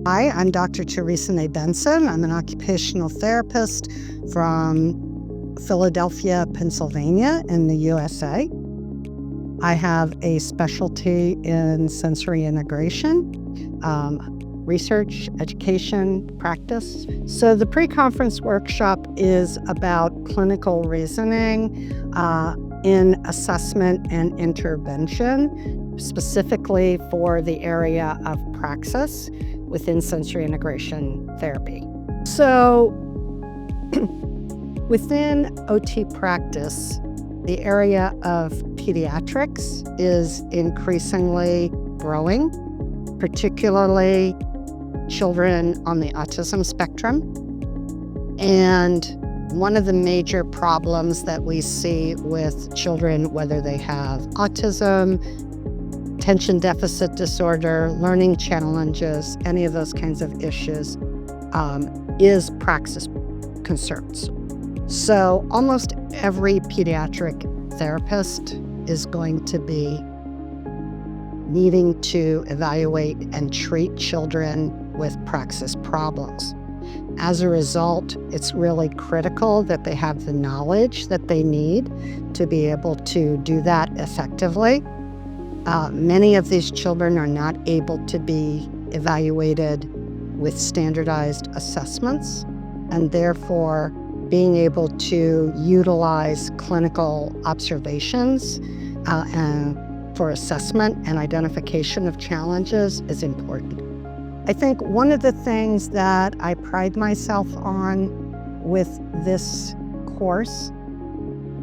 Hi, I'm Dr. Teresa May-Benson. I'm an occupational therapist from Philadelphia, Pennsylvania in the USA. I have a specialty in sensory integration, research, education, practice. So the pre-conference workshop is about clinical reasoning in assessment and intervention, specifically for the area of praxis within sensory integration therapy. So within OT practice, the area of pediatrics is increasingly growing, particularly children on the autism spectrum. And one of the major problems that we see with children, whether they have autism, attention deficit disorder, learning challenges, any of those kinds of issues, is praxis concerns. So almost every pediatric therapist is going to be needing to evaluate and treat children with praxis problems. As a result, it's really critical that they have the knowledge that they need to be able to do that effectively. Many of these children are not able to be evaluated with standardized assessments, and therefore being able to utilize clinical observations for assessment and identification of challenges is important. I think one of the things that I pride myself on with this course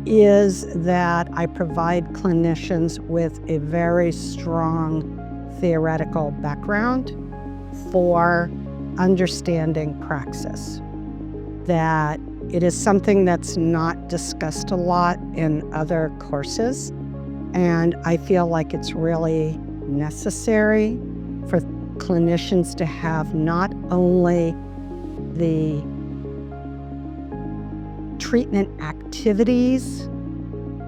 is that I provide clinicians with a very strong theoretical background for understanding praxis. That it is something that's not discussed a lot in other courses, and I feel like it's really necessary for clinicians to have not only the treatment activities,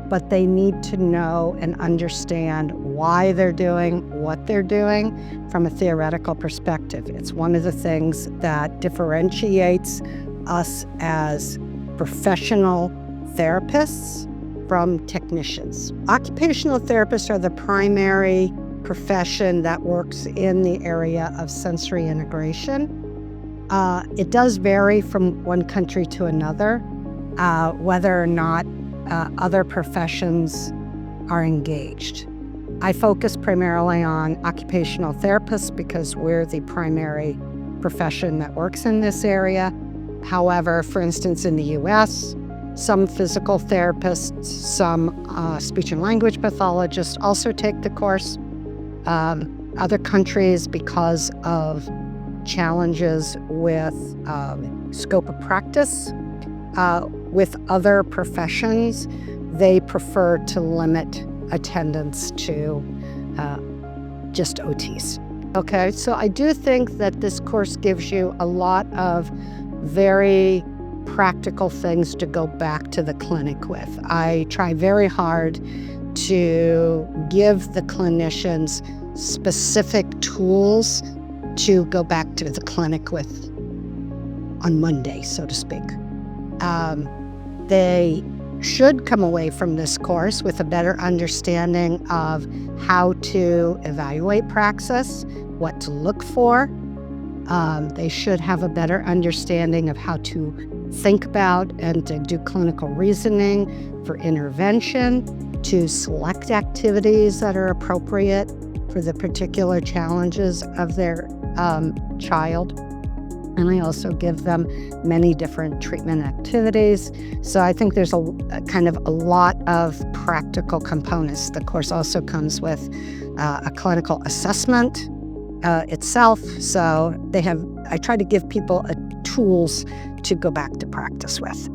but they need to know and understand why they're doing what they're doing from a theoretical perspective. It's one of the things that differentiates us as professional therapists from technicians. Occupational therapists are the primary profession that works in the area of sensory integration. It does vary from one country to another, whether or not other professions are engaged. I focus primarily on occupational therapists because we're the primary profession that works in this area. However, for instance, in the US, some physical therapists, some speech and language pathologists also take the course. Other countries, because of challenges with scope of practice, with other professions, they prefer to limit attendance to just OTs. Okay, so I do think that this course gives you a lot of very practical things to go back to the clinic with. I try very hard to give the clinicians specific tools to go back to the clinic with on Monday, so to speak. They should come away from this course with a better understanding of how to evaluate praxis, what to look for. They should have a better understanding of how to think about and to do clinical reasoning for intervention, to select activities that are appropriate for the particular challenges of their child. And I also give them many different treatment activities. So I think there's a kind of a lot of practical components. The course also comes with a clinical assessment itself. So I try to give people tools to go back to practice with.